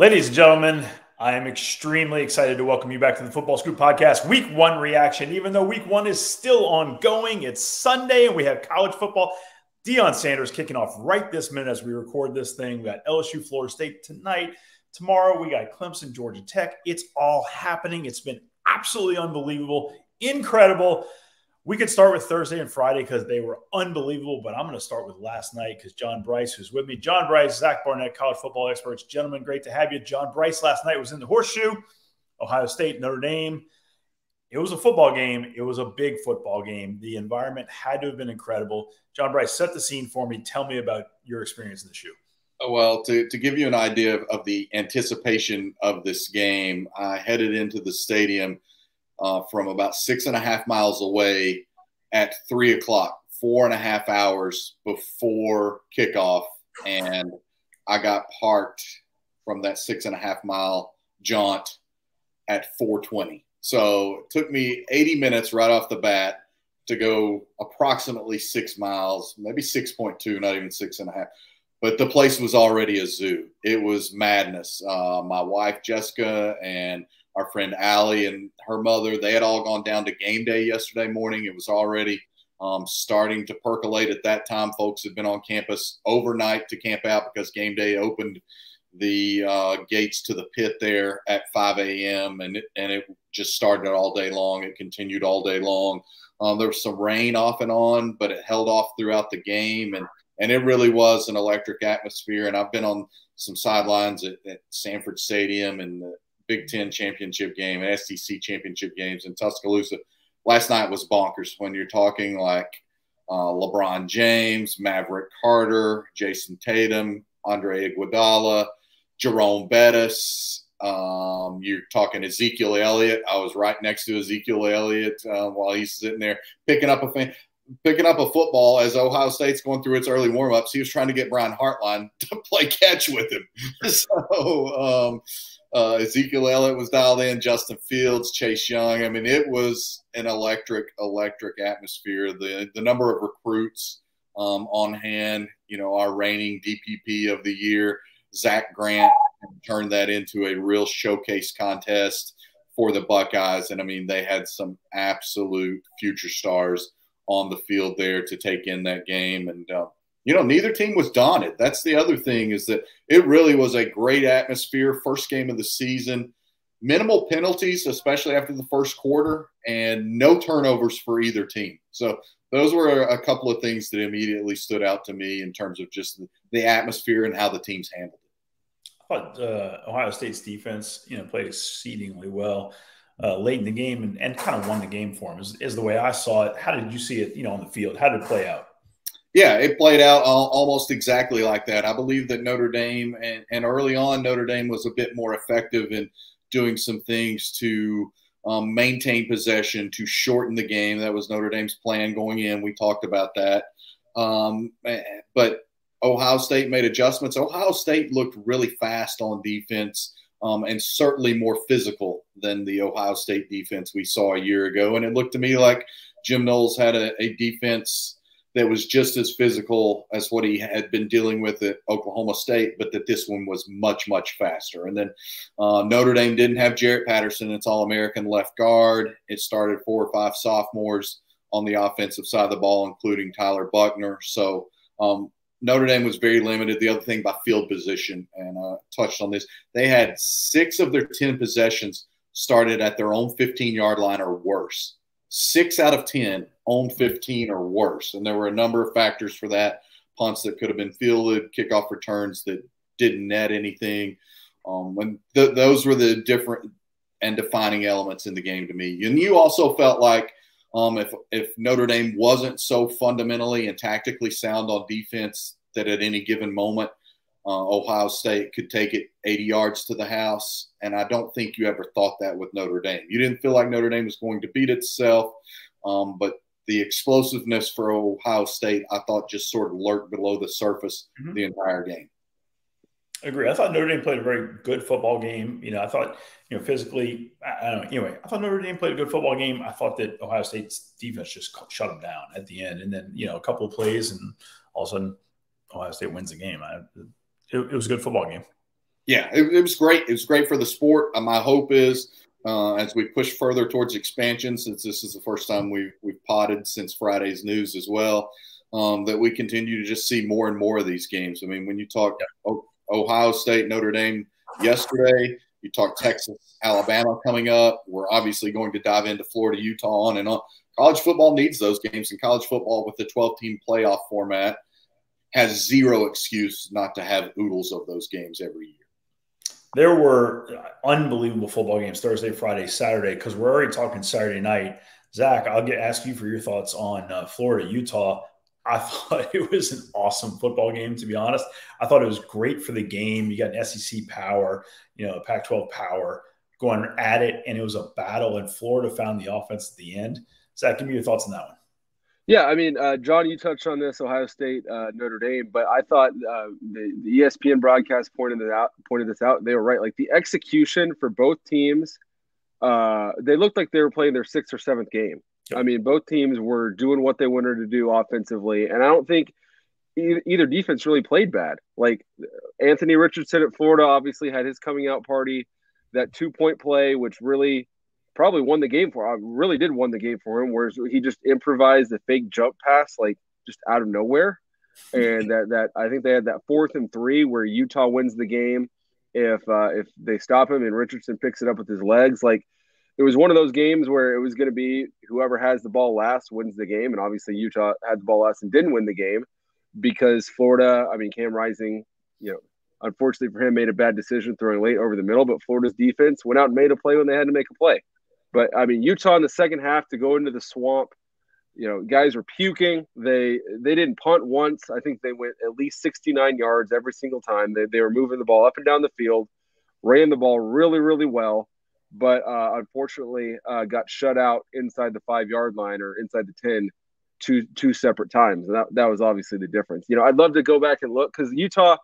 Ladies and gentlemen, I am extremely excited to welcome you back to the FootballScoop Podcast. Week 1 reaction. Even though Week 1 is still ongoing, it's Sunday and we have college football. Deion Sanders kicking off right this minute as we record this thing. We got LSU, Florida State tonight. Tomorrow we got Clemson, Georgia Tech. It's all happening. It's been absolutely unbelievable, incredible. We could start with Thursday and Friday because they were unbelievable, but I'm going to start with last night because John Brice, who's with me. John Brice, Zach Barnett, college football experts. Gentlemen, great to have you. John Brice last night was in the Horseshoe, Ohio State, Notre Dame. It was a football game. It was a big football game. The environment had to have been incredible. John Brice, set the scene for me. Tell me about your experience in the shoe. Well, to give you an idea of the anticipation of this game, I headed into the stadium from about 6.5 miles away at 3 o'clock, 4.5 hours before kickoff. And I got parked from that 6.5 mile jaunt at 4:20. So it took me 80 minutes right off the bat to go approximately 6 miles, maybe 6.2, not even 6.5. But the place was already a zoo. It was madness. My wife, Jessica, and our friend Allie and her mother, they had all gone down to game day yesterday morning. It was already starting to percolate at that time. Folks had been on campus overnight to camp out because game day opened the gates to the pit there at 5 a.m. And it just started all day long. It continued all day long. There was some rain off and on, but it held off throughout the game. And it really was an electric atmosphere. And I've been on some sidelines at Sanford Stadium and the Big Ten championship game and SEC championship games in Tuscaloosa. Last night was bonkers when you're talking like LeBron James, Maverick Carter, Jason Tatum, Andre Iguodala, Jerome Bettis. You're talking Ezekiel Elliott. I was right next to Ezekiel Elliott while he's sitting there picking up a football as Ohio State's going through its early warm-ups. He was trying to get Brian Hartline to play catch with him. So Ezekiel Elliott was dialed in, Justin Fields, Chase Young. I mean, it was an electric atmosphere. The number of recruits on hand, our reigning DPP of the year, Zach Grant, turned that into a real showcase contest for the Buckeyes. And, I mean, they had some absolute future stars on the field there to take in that game. And, neither team was daunted. That's the other thing, is that it really was a great atmosphere. First game of the season, minimal penalties, especially after the first quarter, and no turnovers for either team. So those were a couple of things that immediately stood out to me in terms of just the atmosphere and how the teams handled it. I thought Ohio State's defense, played exceedingly well late in the game and kind of won the game for them is the way I saw it. How did you see it, on the field? How did it play out? Yeah, it played out almost exactly like that. I believe that Notre Dame and early on, Notre Dame was a bit more effective in doing some things to maintain possession, to shorten the game. That was Notre Dame's plan going in. We talked about that. But Ohio State made adjustments. Ohio State looked really fast on defense and certainly more physical than the Ohio State defense we saw a year ago. And it looked to me like Jim Knowles had a defense that was just as physical as what he had been dealing with at Oklahoma State, but that this one was much, much faster. And then Notre Dame didn't have Jarrett Patterson, its All-American left guard. It started 4 or 5 sophomores on the offensive side of the ball, including Tyler Buckner. So Notre Dame was very limited. The other thing by field position, and I touched on this, they had 6 of their 10 possessions started at their own 15-yard line or worse. 6 out of 10 own 15 or worse. And there were a number of factors for that. Punts that could have been fielded, kickoff returns that didn't net anything. Those were the different and defining elements in the game to me. And you also felt like if Notre Dame wasn't so fundamentally and tactically sound on defense that at any given moment Ohio State could take it 80 yards to the house. And I don't think you ever thought that with Notre Dame. You didn't feel like Notre Dame was going to beat itself, but the explosiveness for Ohio State, I thought, just sort of lurked below the surface the entire game. I agree. I thought Notre Dame played a very good football game. I thought, physically, I don't know. Anyway, I thought Notre Dame played a good football game. I thought that Ohio State's defense just shut them down at the end. And then, a couple of plays, and all of a sudden Ohio State wins the game. It was a good football game. Yeah, it was great. It was great for the sport. My hope is as we push further towards expansion, since this is the first time we've potted since Friday's news as well, that we continue to just see more and more of these games. I mean, when you talk Ohio State, Notre Dame yesterday, you talk Texas, Alabama coming up. We're obviously going to dive into Florida, Utah, on and on. College football needs those games, and college football with the 12-team playoff format has zero excuse not to have oodles of those games every year. There were unbelievable football games Thursday, Friday, Saturday, because we're already talking Saturday night. Zach, I'll ask you for your thoughts on Florida, Utah. I thought it was an awesome football game, to be honest. I thought it was great for the game. You got an SEC power, Pac-12 power going at it, and it was a battle, and Florida found the offense at the end. Zach, give me your thoughts on that one. Yeah, I mean, John, you touched on this, Ohio State, Notre Dame, but I thought the ESPN broadcast pointed this out. They were right. Like, the execution for both teams, they looked like they were playing their 6th or 7th game. Yep. I mean, both teams were doing what they wanted to do offensively, and I don't think either defense really played bad. Like, Anthony Richardson at Florida obviously had his coming out party, that 2-point play, which really probably won the game for him. Really did won the game for him, whereas he just improvised a fake jump pass, like, just out of nowhere. And that I think they had that 4th and 3 where Utah wins the game if they stop him and Richardson picks it up with his legs. Like, it was one of those games where it was going to be whoever has the ball last wins the game. And obviously Utah had the ball last and didn't win the game because Florida, I mean, Cam Rising, unfortunately for him, made a bad decision throwing late over the middle, but Florida's defense went out and made a play when they had to make a play. But, I mean, Utah in the second half to go into the swamp, guys were puking. They didn't punt once. I think they went at least 69 yards every single time. They were moving the ball up and down the field, ran the ball really, really well, but unfortunately got shut out inside the 5-yard line or inside the 10 two separate times. And that was obviously the difference. I'd love to go back and look because Utah,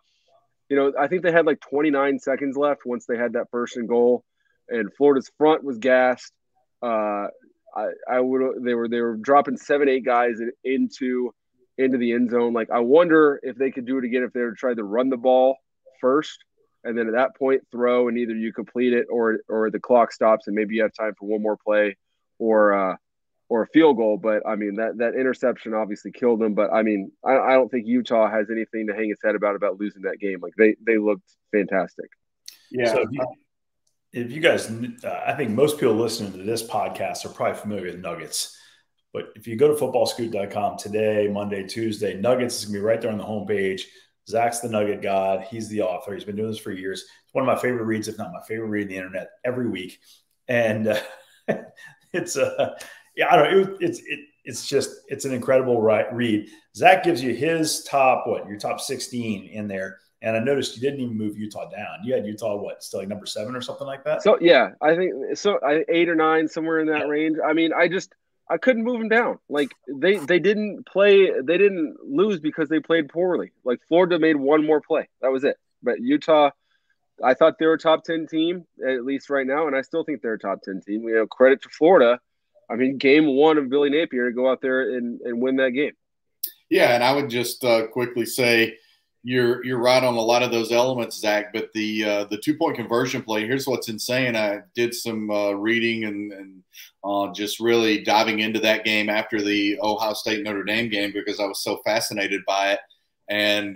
I think they had like 29 seconds left once they had that 1st and goal, and Florida's front was gassed. They were dropping 7-8 guys into the end zone. Like, I wonder if they could do it again if they were trying to run the ball first and then at that point throw, and either you complete it or the clock stops and maybe you have time for one more play or a field goal. But I mean, that interception obviously killed them. But I mean, I don't think Utah has anything to hang its head about losing that game. Like, they looked fantastic. Yeah. So if you guys, I think most people listening to this podcast are probably familiar with Nuggets. But if you go to footballscoop.com today, Monday, Tuesday, Nuggets is going to be right there on the homepage. Zach's the Nugget God. He's the author. He's been doing this for years. It's one of my favorite reads, if not my favorite read on the internet every week. And it's an incredible read. Zach gives you his your top 16 in there. And I noticed you didn't even move Utah down. You had Utah, still like number 7 or something like that? So, yeah, I think so. 8 or 9, somewhere in that range. I mean, I couldn't move them down. Like, they didn't lose because they played poorly. Like, Florida made one more play. That was it. But Utah, I thought they were a top 10 team, at least right now, and I still think they're a top 10 team. Credit to Florida. I mean, game 1 of Billy Napier to go out there and win that game. Yeah, and I would just quickly say, You're right on a lot of those elements, Zach, but the 2-point conversion play, here's what's insane. I did some reading and just really diving into that game after the Ohio State Notre Dame game because I was so fascinated by it. And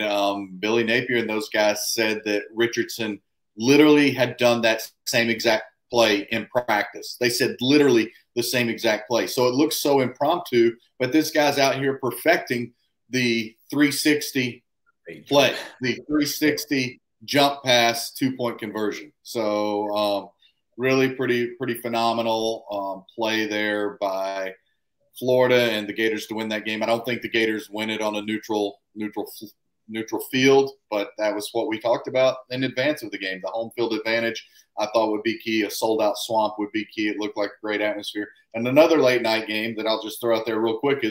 Billy Napier and those guys said that Richardson literally had done that same exact play in practice. They said literally the same exact play. So it looks so impromptu, but this guy's out here perfecting the 360 play, the 360 jump pass 2-point conversion. So really pretty phenomenal play there by Florida and the Gators to win that game. I don't think the Gators win it on a neutral field, but that was what we talked about in advance of the game. The home field advantage I thought would be key. A sold-out swamp would be key. It looked like a great atmosphere. And another late-night game that I'll just throw out there real quick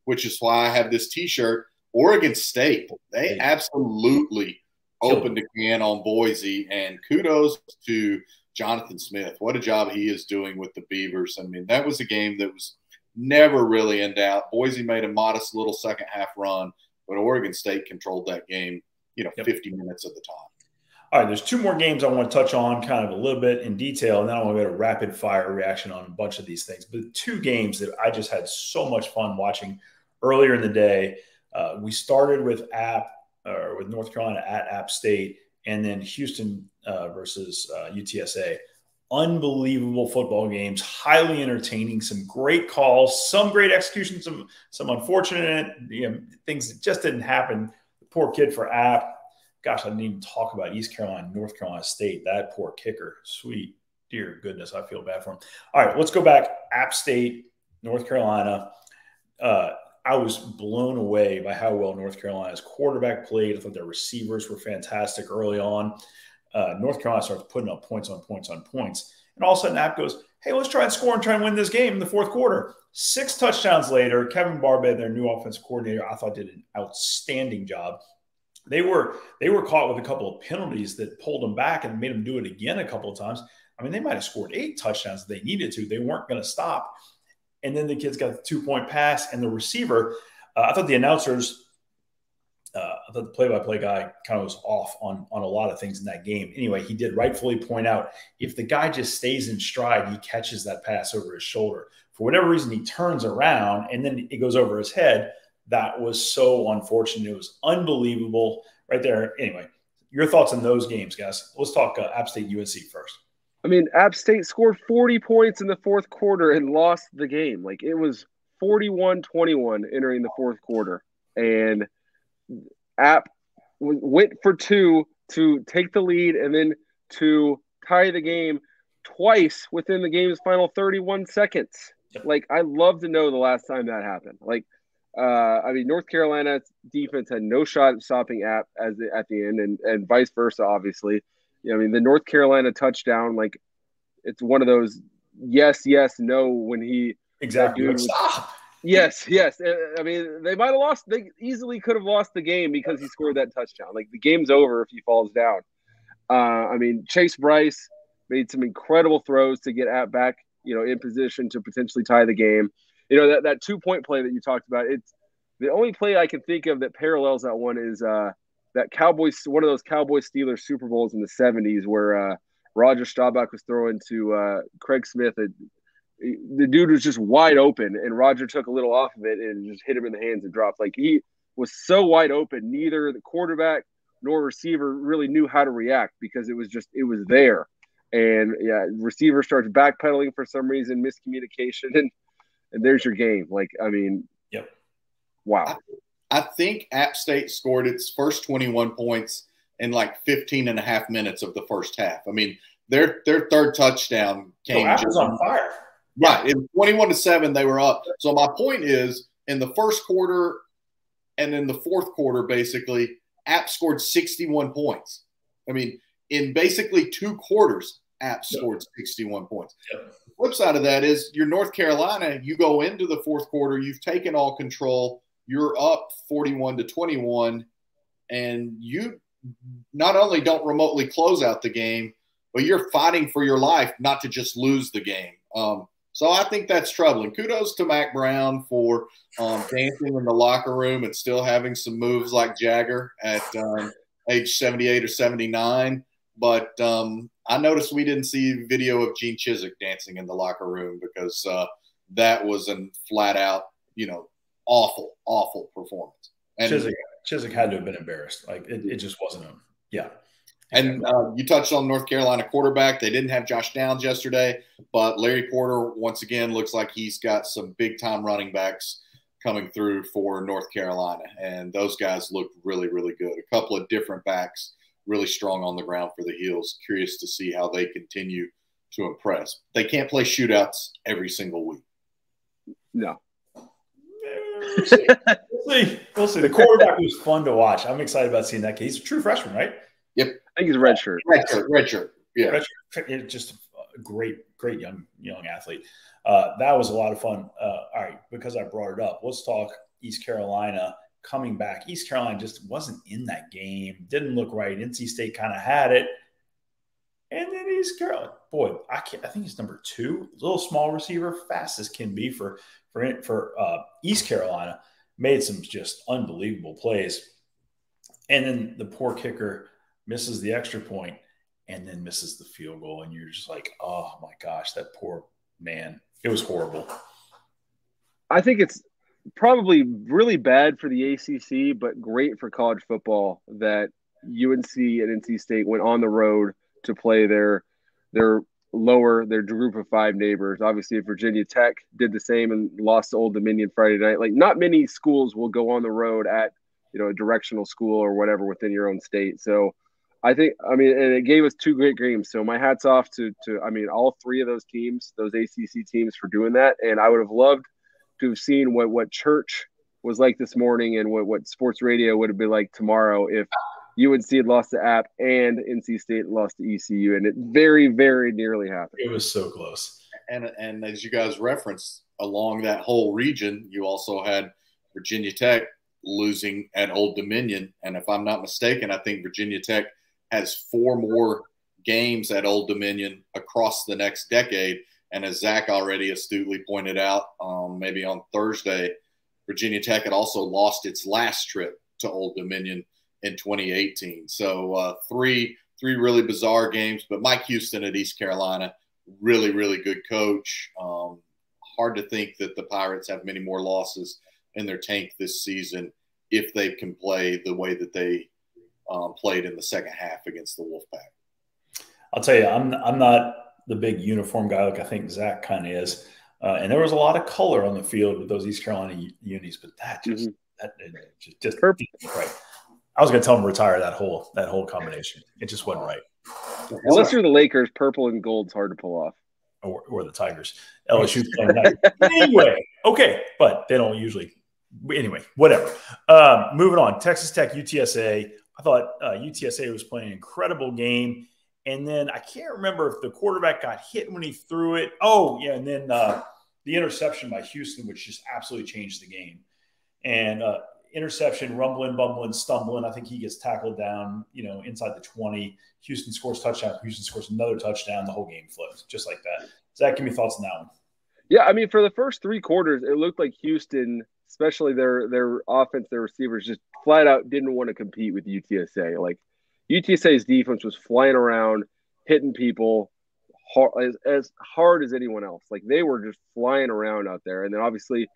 which is why I have this T-shirt, Oregon State. They absolutely opened a can on Boise, and kudos to Jonathan Smith. What a job he is doing with the Beavers. I mean, that was a game that was never really in doubt. Boise made a modest little second-half run, but Oregon State controlled that game, 50 minutes of the time. All right, there's two more games I want to touch on kind of a little bit in detail, and then I want to go to rapid fire reaction on a bunch of these things. But two games that I just had so much fun watching earlier in the day. We started with North Carolina at App State, and then Houston versus UTSA. Unbelievable football games, highly entertaining, some great calls, some great execution, some unfortunate things that just didn't happen. The poor kid for App. Gosh, I didn't even talk about East Carolina, North Carolina State. That poor kicker. Sweet. Dear goodness, I feel bad for him. All right, let's go back. App State, North Carolina. I was blown away by how well North Carolina's quarterback played. I thought their receivers were fantastic early on. North Carolina starts putting up points on points on points. And all of a sudden, App goes, hey, let's try and score and try and win this game in the fourth quarter. 6 touchdowns later, Kevin Barnett, their new offensive coordinator, I thought did an outstanding job. They were caught with a couple of penalties that pulled them back and made them do it again a couple of times. I mean, they might have scored 8 touchdowns if they needed to. They weren't going to stop. And then the kids got the 2-point pass, and the receiver, I thought the announcers, I thought the play-by-play guy kind of was off on a lot of things in that game. Anyway, he did rightfully point out, if the guy just stays in stride, he catches that pass over his shoulder. For whatever reason, he turns around, and then it goes over his head. That was so unfortunate. It was unbelievable right there. Anyway, your thoughts on those games, guys. Let's talk App State UNC first. I mean, App State scored 40 points in the fourth quarter and lost the game. Like, it was 41-21 entering the fourth quarter. And App went for 2 to take the lead and then to tie the game twice within the game's final 31 seconds. Like, I'd love to know the last time that happened. Like, I mean, North Carolina's defense had no shot at stopping App at the end, and vice versa, obviously. I mean, the North Carolina touchdown, like, it's one of those yes, no when he – Exactly. Stop. Yes. I mean, they might have lost – they easily could have lost the game because he scored that touchdown. Like, the game's over if he falls down. I mean, Chase Brice made some incredible throws to get App back, in position to potentially tie the game. That 2-point play that you talked about, it's the only play I can think of that parallels that one is that one of those Cowboys Steelers Super Bowls in the 70s where Roger Staubach was throwing to Craig Smith. The dude was just wide open, and Roger took a little off of it and just hit him in the hands and dropped. Like, he was so wide open, neither the quarterback nor receiver really knew how to react because it was there. And, receiver starts backpedaling for some reason, miscommunication, and there's your game. Like, I mean, yep. Wow. I think App State scored its first 21 points in like 15 and a half minutes of the first half. I mean, their third touchdown came. App was on fire. Right. It was 21-7. They were up. So my point is, in the first quarter and in the fourth quarter, basically, App scored 61 points. I mean, in basically 2 quarters, App scored 61 points. Yep. The flip side of that is you're North Carolina. You go into the fourth quarter. You've taken all control. You're up 41-21, and you not only don't remotely close out the game, but you're fighting for your life not to just lose the game. So I think that's troubling. Kudos to Mac Brown for dancing in the locker room and still having some moves like Jagger at age 78 or 79. But I noticed we didn't see video of Gene Chizik dancing in the locker room because that was a flat out, awful performance. And Chizik had to have been embarrassed. Like, it just wasn't him. Yeah. And you touched on North Carolina quarterback. They didn't have Josh Downs yesterday, but Larry Porter, once again, looks like he's got some big-time running backs coming through for North Carolina. And those guys looked really, really good. A couple of different backs, really strong on the ground for the Heels. Curious to see how they continue to impress. They can't play shootouts every single week. No. We'll see. The quarterback was fun to watch. I'm excited about seeing that kid. He's a true freshman, right? Yep. I think he's a red shirt. Red shirt. Yeah. Red shirt. Just a great young athlete. That was a lot of fun. All right, because I brought it up, let's talk East Carolina coming back. East Carolina just wasn't in that game. Didn't look right. NC State kind of had it. And then East Carolina, boy, I think he's number 2, little small receiver, fast as can be for East Carolina, made some just unbelievable plays. And then the poor kicker, misses the extra point, and then misses the field goal. And you're just like, oh, my gosh, that poor man. It was horrible. I think it's probably really bad for the ACC, but great for college football that UNC and NC State went on the road to play their group of 5 neighbors. Obviously, Virginia Tech did the same and lost to Old Dominion Friday night. Like, not many schools will go on the road at, a directional school or whatever within your own state. So and it gave us 2 great games. So my hat's off to all 3 of those teams, those ACC teams, for doing that. And I would have loved to have seen what church was like this morning and what sports radio would have been like tomorrow if UNC had lost to App and NC State lost to ECU, and it very, very nearly happened. It was so close. And as you guys referenced, along that whole region, you also had Virginia Tech losing at Old Dominion. And if I'm not mistaken, I think Virginia Tech has 4 more games at Old Dominion across the next decade. And as Zach already astutely pointed out, maybe on Thursday, Virginia Tech had also lost its last trip to Old Dominion in 2018. So 3 really bizarre games. But Mike Houston at East Carolina, really, really good coach. Hard to think that the Pirates have many more losses in their tank this season if they can play the way that they played in the second half against the Wolfpack. I'll tell you, I'm not the big uniform guy like I think Zach kind of is. And there was a lot of color on the field with those East Carolina unis, but that just didn't right. I was going to tell him to retire that whole combination. It just wasn't right. Unless you're the Lakers, purple and gold's hard to pull off. Or the Tigers. LSU's playing that. Anyway, okay, but they don't usually. Anyway, whatever. Moving on. Texas Tech, UTSA. I thought UTSA was playing an incredible game. And then I can't remember if the quarterback got hit when he threw it. Oh, yeah, and then the interception by Houston, which just absolutely changed the game. And interception, rumbling, bumbling, stumbling. I think he gets tackled down, inside the 20. Houston scores touchdown. Houston scores another touchdown. The whole game flips just like that. Zach, give me thoughts on that one. Yeah, for the first 3 quarters, it looked like Houston, especially their offense, their receivers, just flat out didn't want to compete with UTSA. Like, UTSA's defense was flying around, hitting people as hard as anyone else. Like, they were just flying around out there. And then obviously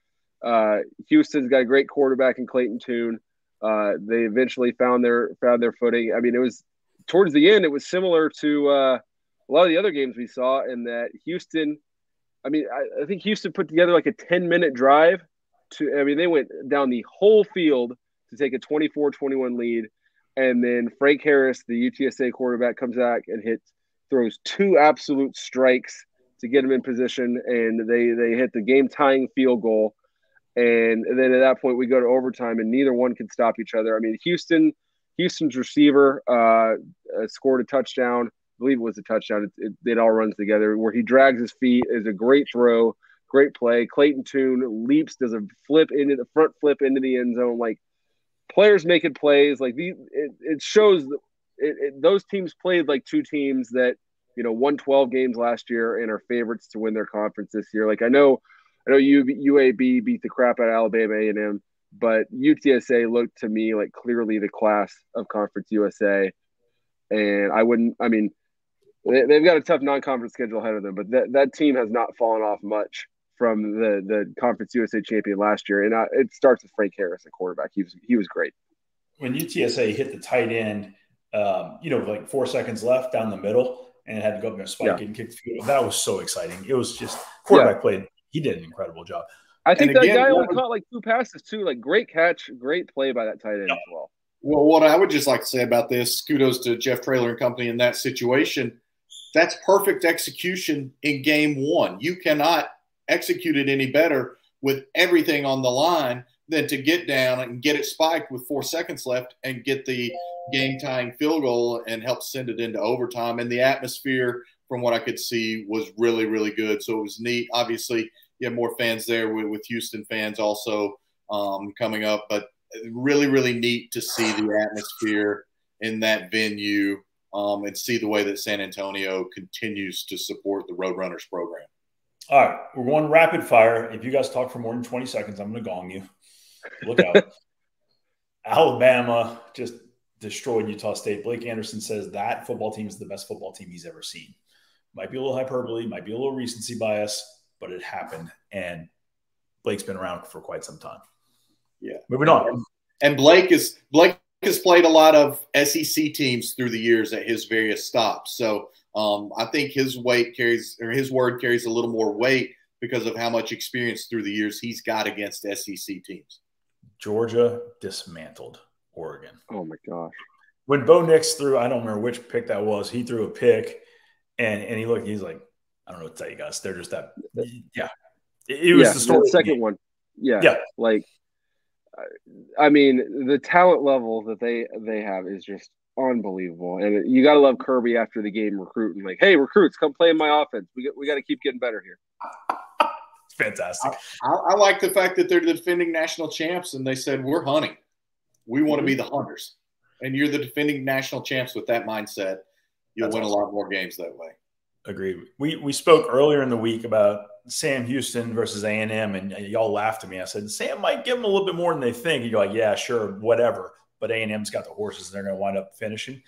Houston's got a great quarterback in Clayton Tune. They eventually found their footing. It was towards the end, it was similar to a lot of the other games we saw in that Houston. I think Houston put together like a 10-minute drive they went down the whole field to take a 24-21 lead. And then Frank Harris, the UTSA quarterback, comes back and throws 2 absolute strikes to get him in position. And they hit the game-tying field goal. And then at that point, we go to overtime, and neither one can stop each other. Houston's receiver scored a touchdown. I believe it was a touchdown. It all runs together. Where he drags his feet is a great throw, great play. Clayton Tune leaps, does a front flip into the end zone. Like, players making plays. Like, it shows those teams played like 2 teams that won 12 games last year and are favorites to win their conference this year. Like, I know UAB beat the crap out of Alabama A&M, but UTSA looked to me like clearly the class of Conference USA. And they've got a tough non-conference schedule ahead of them, but that team has not fallen off much from the Conference USA champion last year. And it starts with Frank Harris, the quarterback. He was great. When UTSA hit the tight end, like 4 seconds left down the middle, and it had to go up there and spike it and kick the field. That was so exciting. It was just quarterback played. He did an incredible job. I think that guy only caught like 2 passes too. Like, great catch, great play by that tight end as well. Well, what I would just like to say about this, kudos to Jeff Traylor and company in that situation. That's perfect execution in game 1. You cannot execute it any better with everything on the line than to get down and get it spiked with 4 seconds left and get the game-tying field goal and help send it into overtime. And the atmosphere, from what I could see, was really, really good. So it was neat. Obviously, you have more fans there with Houston fans also coming up, but really, really neat to see the atmosphere in that venue and see the way that San Antonio continues to support the Roadrunners program. All right, we're going rapid fire. If you guys talk for more than 20 seconds, I'm going to gong you. Look out. Alabama just destroyed Utah State. Blake Anderson says that football team is the best football team he's ever seen. Might be a little hyperbole, might be a little recency bias, but it happened. And Blake's been around for quite some time. Yeah. Moving on. And Blake has played a lot of SEC teams through the years at his various stops. So I think his word carries a little more weight because of how much experience through the years he's got against SEC teams. Georgia dismantled Oregon. Oh my gosh. When Bo Nix threw, I don't remember which pick that was, he threw a pick and he's like, I don't know what to tell you guys. They're just that. Yeah. It was the story. The second one. Yeah. Like, I mean, the talent level that they have is just unbelievable. And you got to love Kirby after the game recruiting. Like, hey, recruits, come play in my offense. We got to keep getting better here. It's fantastic. I like the fact that they're the defending national champs, and they said, we're hunting. We want to be the hunters. And you're the defending national champs with that mindset. You'll win a lot more games that way. Agreed. We spoke earlier in the week about Sam Houston versus A&M, and y'all laughed at me. I said, Sam might give them a little bit more than they think. And you're like, yeah, sure, whatever. But A&M's got the horses, and they're going to wind up finishing.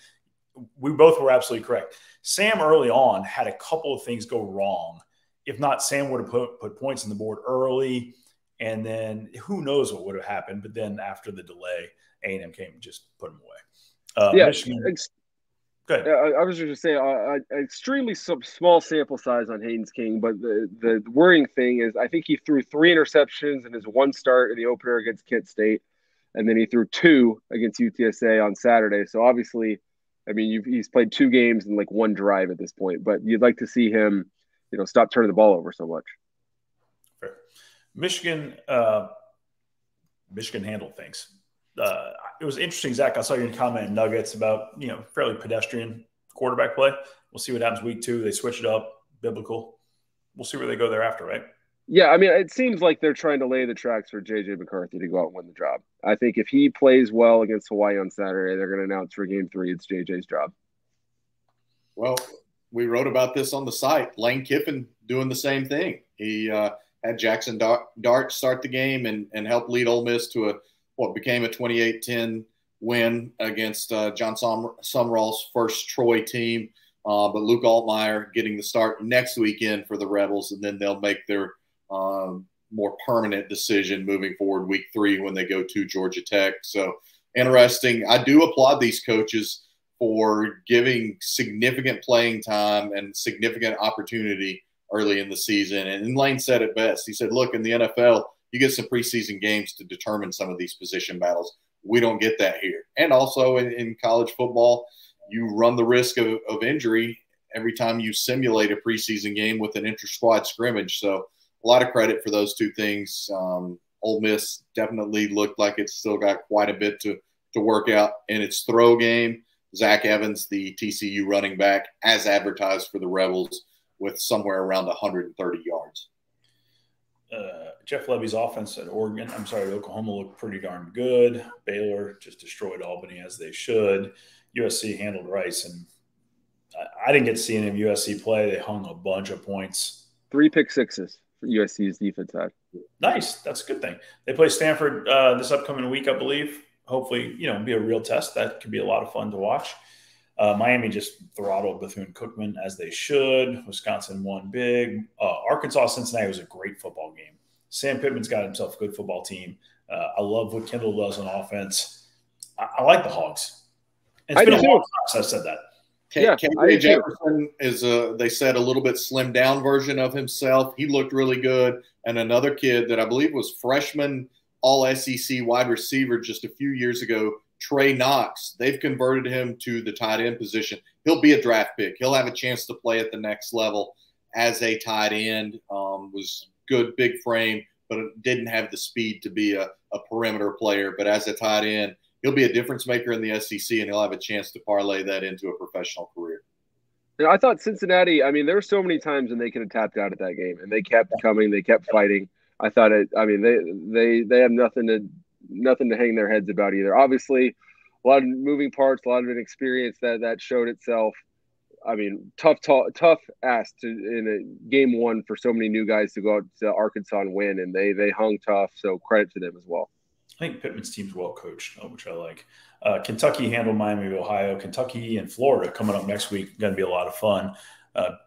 We both were absolutely correct. Sam early on had a couple of things go wrong. If not, Sam would have put points on the board early, and then who knows what would have happened. But then after the delay, A&M came and just put them away. Michigan. Go ahead. I was just going to say an extremely small sample size on Haynes King, but the worrying thing is I think he threw 3 interceptions in his one start in the opener against Kent State, and then he threw 2 against UTSA on Saturday. So obviously, I mean, he's played 2 games in like one drive at this point, but you'd like to see him, stop turning the ball over so much. Fair. Michigan handled things. It was interesting, Zach. I saw your comment in Nuggets about, fairly pedestrian quarterback play. We'll see what happens week 2. They switch it up, biblical. We'll see where they go thereafter, right? Yeah, I mean, it seems like they're trying to lay the tracks for J.J. McCarthy to go out and win the job. I think if he plays well against Hawaii on Saturday, they're going to announce for Game 3 it's J.J.'s job. Well, we wrote about this on the site. Lane Kiffin doing the same thing. He had Jackson Dart start the game and help lead Ole Miss to what became a 28-10 win against John Sumrall's first Troy team. But Luke Altmaier getting the start next weekend for the Rebels, and then they'll make their more permanent decision moving forward week 3 when they go to Georgia Tech. So interesting. I do applaud these coaches for giving significant playing time and significant opportunity early in the season. And Lane said it best. He said, look, in the NFL, you get some preseason games to determine some of these position battles. We don't get that here. And also in college football, you run the risk of injury every time you simulate a preseason game with an inter-squad scrimmage. So a lot of credit for those 2 things. Ole Miss definitely looked like it's still got quite a bit to work out in its throw game. Zach Evans, the TCU running back, as advertised for the Rebels, with somewhere around 130 yards. Jeff Levy's offense at Oklahoma looked pretty darn good. Baylor just destroyed Albany as they should. USC handled Rice, and I didn't get to see any of USC play. They hung a bunch of points. 3 pick sixes for USC's defense side. Nice. That's a good thing. They play Stanford this upcoming week, I believe. Hopefully, be a real test. That could be a lot of fun to watch. Miami just throttled Bethune-Cookman as they should. Wisconsin won big. Arkansas-Cincinnati was a great football game. Sam Pittman's got himself a good football team. I love what Kendall does on offense. I like the Hogs. It's been a long time since I said that. KJ Jefferson is, they said, a little bit slimmed down version of himself. He looked really good. And another kid that I believe was freshman all-SEC wide receiver just a few years ago, Trey Knox. They've converted him to the tight end position. He'll be a draft pick. He'll have a chance to play at the next level as a tight end. Was good, big frame, but didn't have the speed to be a perimeter player. But as a tight end, he'll be a difference maker in the SEC, and he'll have a chance to parlay that into a professional career. I thought Cincinnati, there were so many times when they could have tapped out at that game, and they kept coming, they kept fighting. I thought they have nothing to hang their heads about either. Obviously, a lot of moving parts, a lot of inexperience that showed itself. Tough ask in a game 1 for so many new guys to go out to Arkansas and win, and they hung tough. So credit to them as well. I think Pittman's team's well coached, which I like. Kentucky handled Miami of Ohio. Kentucky and Florida coming up next week. Going to be a lot of fun.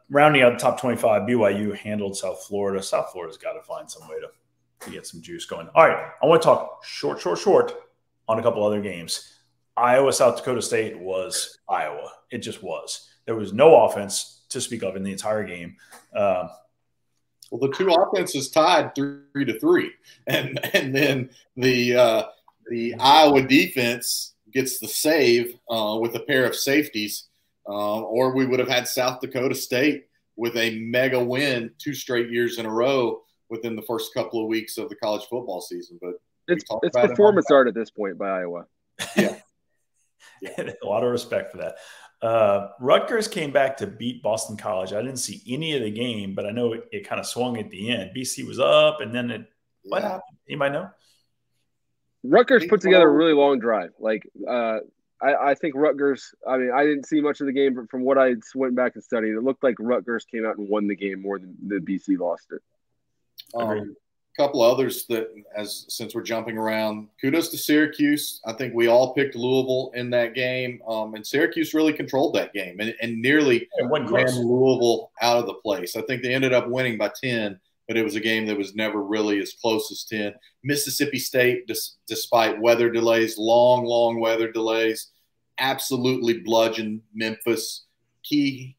Rounding out the top 25, BYU handled South Florida. South Florida's got to find some way to get some juice going. All right, I want to talk short on a couple other games. Iowa, South Dakota State was Iowa. It just was. There was no offense to speak of in the entire game. Well, the two offenses tied 3-3, and then the Iowa defense gets the save with a pair of safeties, or we would have had South Dakota State with a mega win 2 straight years in a row within the first couple of weeks of the college football season. But it's performance art at this point by Iowa. Yeah. A lot of respect for that. Rutgers came back to beat Boston College. I didn't see any of the game, but I know it kind of swung at the end. BC was up, and then what happened? Anybody know? Rutgers put together a really long drive. I think Rutgers – I mean, I didn't see much of the game, but from what I went back and studied, it looked like Rutgers came out and won the game more than the BC lost it. A couple of others since we're jumping around, kudos to Syracuse. I think we all picked Louisville in that game, and Syracuse really controlled that game and nearly ran Louisville out of the place. I think they ended up winning by 10, but it was a game that was never really as close as 10. Mississippi State, despite weather delays, long weather delays, absolutely bludgeoned Memphis. Key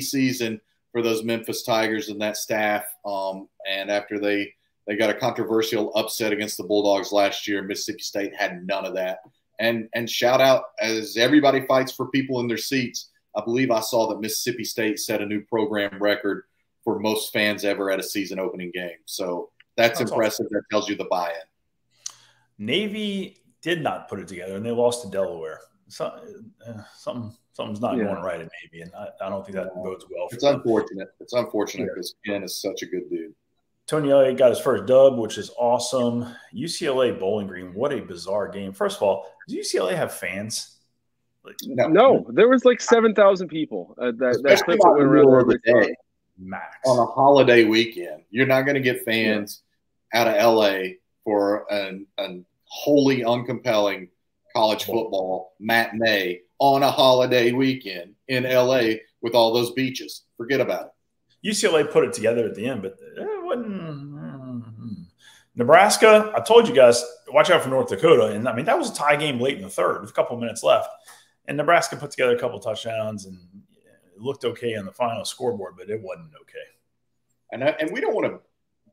season for those Memphis Tigers and that staff. And after they got a controversial upset against the Bulldogs last year, Mississippi State had none of that. And shout out, as everybody fights for people in their seats, I believe I saw that Mississippi State set a new program record for most fans ever at a season opening game. So that's impressive. Awesome. That tells you the buy-in. Navy did not put it together, and they lost to Delaware. Something's not going right at Navy, and I don't think that bodes well for them. It's unfortunate because Penn is such a good dude. Tony Elliott got his first dub, which is awesome. UCLA Bowling Green, what a bizarre game. First of all, does UCLA have fans? No, there was 7,000 people. That clip went around the day. Max. On a holiday weekend. You're not going to get fans out of LA for an wholly uncompelling college football matinee on a holiday weekend in LA with all those beaches. Forget about it. UCLA put it together at the end, but it wasn't. Nebraska, I told you guys, watch out for North Dakota. And, I mean, that was a tie game late in the third with a couple of minutes left. And Nebraska put together a couple of touchdowns, and it looked okay on the final scoreboard, but it wasn't okay. And we don't want to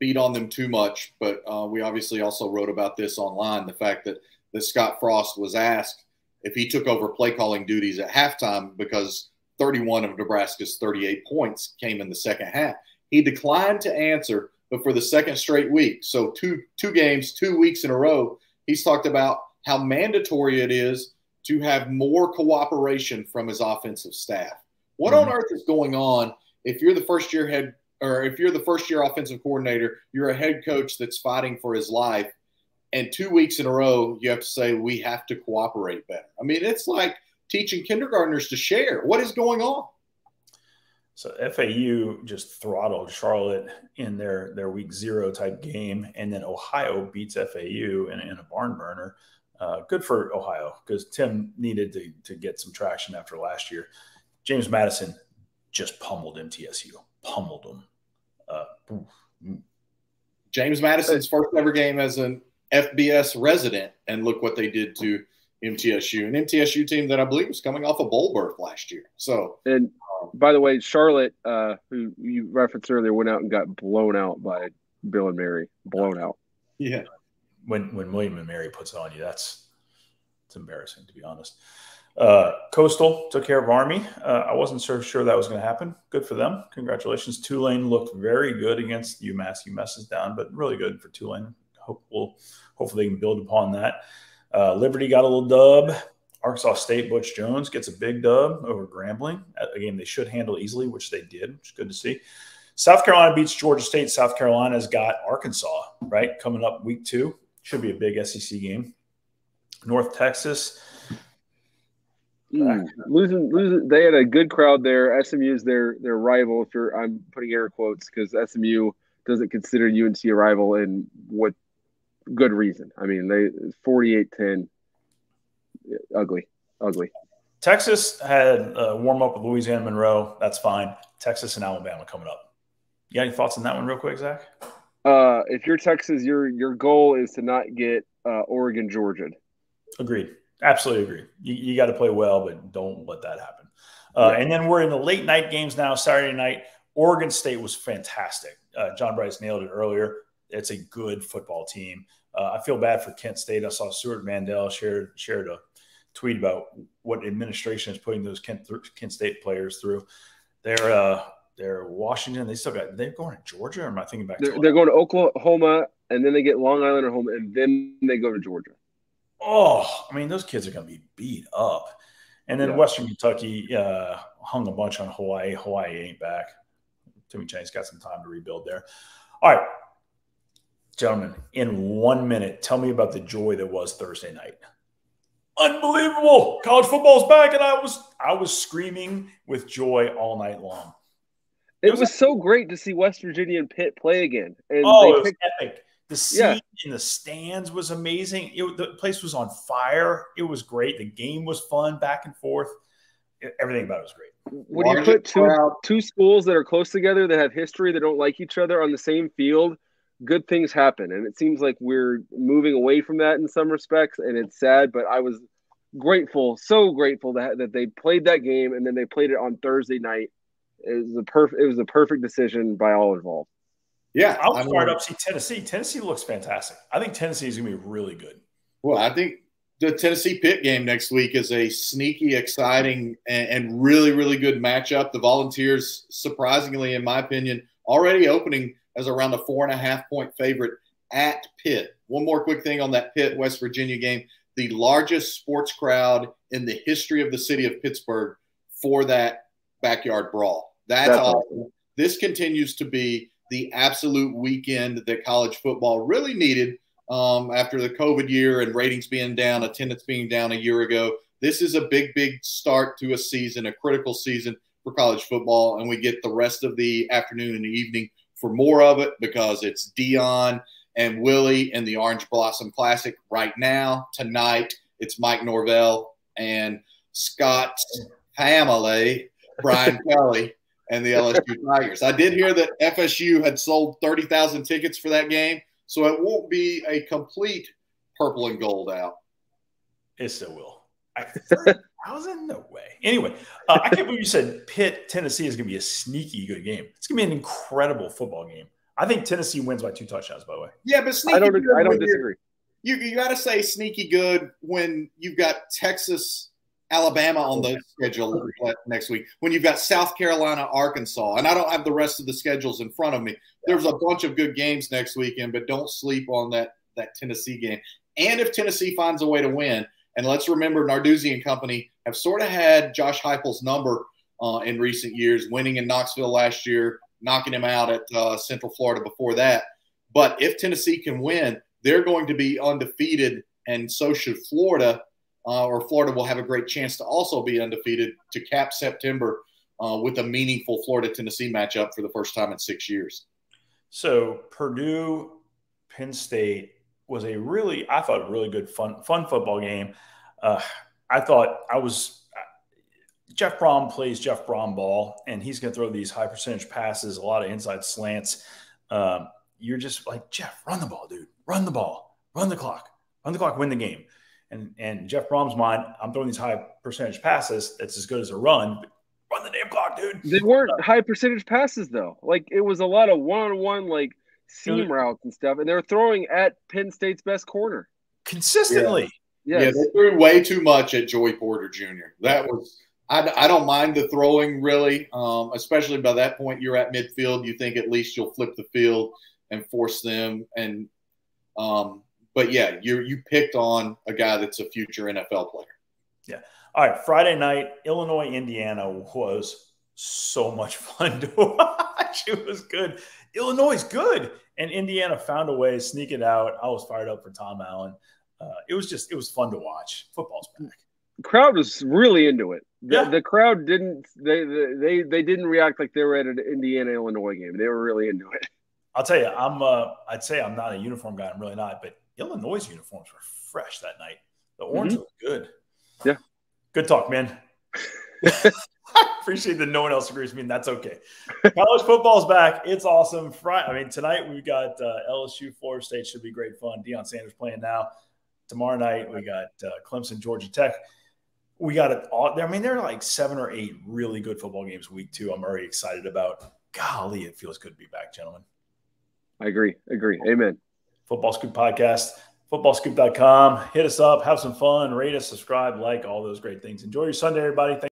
beat on them too much, but we obviously also wrote about this online, the fact that Scott Frost was asked if he took over play calling duties at halftime because 31 of Nebraska's 38 points came in the second half. He declined to answer, but for the second straight week, so two games, 2 weeks in a row, he's talked about how mandatory it is to have more cooperation from his offensive staff. What on earth is going on if you're the first year offensive coordinator, you're a head coach that's fighting for his life, and 2 weeks in a row you have to say we have to cooperate better? I mean, it's like teaching kindergartners to share. What is going on? So FAU just throttled Charlotte in their week 0 type game, and then Ohio beats FAU in a barn burner. Good for Ohio because Tim needed to get some traction after last year. James Madison just pummeled MTSU. Pummeled them. James Madison's first ever game as an FBS resident, and look what they did to MTSU, an MTSU team that I believe was coming off a bowl berth last year. So, and by the way, Charlotte, who you referenced earlier, went out and got blown out by Bill and Mary. Blown out. Yeah. When William and Mary puts it on you, it's embarrassing, to be honest. Coastal took care of Army. I wasn't sure that was going to happen. Good for them. Congratulations. Tulane looked very good against UMass. UMass is down, but really good for Tulane. Hopefully they can build upon that. Liberty got a little dub. Arkansas State, Butch Jones gets a big dub over Grambling, a game they should handle easily, which they did, which is good to see. South Carolina beats Georgia State. South Carolina's got Arkansas, right, coming up week 2. Should be a big SEC game. North Texas. Losing. They had a good crowd there. SMU is their rival. I'm putting air quotes because SMU doesn't consider UNC a rival, and what good reason. I mean, they 48-10. ugly. Texas had a warm-up with Louisiana Monroe. That's fine. Texas and Alabama coming up. You got any thoughts on that one real quick, Zach? If you're Texas, your goal is to not get Oregon, Georgia. Agreed. Absolutely agree. You got to play well, but don't let that happen. And then we're in the late night games now, Saturday night. Oregon State was fantastic. John Brice nailed it earlier. It's a good football team. I feel bad for Kent State. I saw Stuart Mandel shared a tweet about what administration is putting those Kent State players through. They're Washington. They're going to Georgia, or am I thinking back? They're going to Oklahoma, and then they get Long Island at home, and then they go to Georgia. Oh, I mean, those kids are going to be beat up. And then Western Kentucky hung a bunch on Hawaii. Hawaii ain't back. Timmy Chang's got some time to rebuild there. All right, gentlemen, in 1 minute, tell me about the joy that was Thursday night. Unbelievable. College football's back, and I was screaming with joy all night long. It was so great to see West Virginia and Pitt play again. And it was epic. The scene in the stands was amazing. The place was on fire. It was great. The game was fun, back and forth. Everything about it was great. When you put two schools that are close together, that have history, that don't like each other on the same field, good things happen. And it seems like we're moving away from that in some respects, and it's sad. But I was grateful, so grateful that they played that game, and then they played it on Thursday night. It was a perfect decision by all involved. Yeah, I was fired up to see Tennessee. Tennessee looks fantastic. I think Tennessee is going to be really good. Well, I think the Tennessee-Pitt game next week is a sneaky, exciting, and really, really good matchup. The Volunteers, surprisingly, in my opinion, already opening as around a 4.5-point favorite at Pitt. One more quick thing on that Pitt-West Virginia game. The largest sports crowd in the history of the city of Pittsburgh for that backyard brawl. That's awesome. This continues to be the absolute weekend that college football really needed after the COVID year and ratings being down, attendance being down a year ago. This is a big, big start to a season, a critical season for college football, and we get the rest of the afternoon and the evening for more of it because it's Dion and Willie in the Orange Blossom Classic right now. Tonight, it's Mike Norvell and Scott's family, Brian Kelly, and the LSU Tigers. I did hear that FSU had sold 30,000 tickets for that game, so it won't be a complete purple and gold out. It still will. 30,000? No way. Anyway, I can't believe you said Pitt, Tennessee is going to be a sneaky good game. It's going to be an incredible football game. I think Tennessee wins by 2 touchdowns, by the way. Yeah, but sneaky I don't disagree. You got to say sneaky good when you've got Texas – Alabama on the schedule next week, when you've got South Carolina, Arkansas, and I don't have the rest of the schedules in front of me. There's a bunch of good games next weekend, but don't sleep on that Tennessee game. And if Tennessee finds a way to win, and let's remember Narduzzi and company have sort of had Josh Heupel's number in recent years, winning in Knoxville last year, knocking him out at Central Florida before that. But if Tennessee can win, they're going to be undefeated, and so should Florida. Or Florida will have a great chance to also be undefeated to cap September with a meaningful Florida-Tennessee matchup for the first time in 6 years. So Purdue, Penn State was I thought, a really good, fun football game. Jeff Brom plays Jeff Brom ball, and he's going to throw these high-percentage passes, a lot of inside slants. You're just like, Jeff, run the ball, dude. Run the ball. Run the clock. Win the game. And Jeff Brom's mind, I'm throwing these high percentage passes. That's as good as a run. But run the damn clock, dude. They weren't high percentage passes, though. Like, it was a lot of one-on-one, like, seam routes and stuff. And they were throwing at Penn State's best corner. Consistently. Yeah, they threw way too much at Joey Porter Jr. That was – I don't mind the throwing, really, especially by that point you're at midfield. You think at least you'll flip the field and force them. And but, yeah, you picked on a guy that's a future NFL player. Yeah. All right, Friday night, Illinois, Indiana was so much fun to watch. It was good. Illinois is good, and Indiana found a way to sneak it out. I was fired up for Tom Allen. It was fun to watch. Football's back. The crowd was really into it. Yeah. The crowd didn't they didn't react like they were at an Indiana-Illinois game. They were really into it. I'll tell you, I'd say I'm not a uniform guy. I'm really not, but Illinois' uniforms were fresh that night. The orange was good. Yeah. Good talk, man. Appreciate that no one else agrees with me, and that's okay. College football's back. It's awesome. Tonight we've got LSU, Florida State. Should be great fun. Deion Sanders playing now. Tomorrow night we got Clemson, Georgia Tech. We got it all. I mean, there are like 7 or 8 really good football games week 2. I'm already excited about. Golly, it feels good to be back, gentlemen. I agree. Amen. Football Scoop Podcast, footballscoop.com. Hit us up. Have some fun. Rate us, subscribe, like, all those great things. Enjoy your Sunday, everybody. Thanks.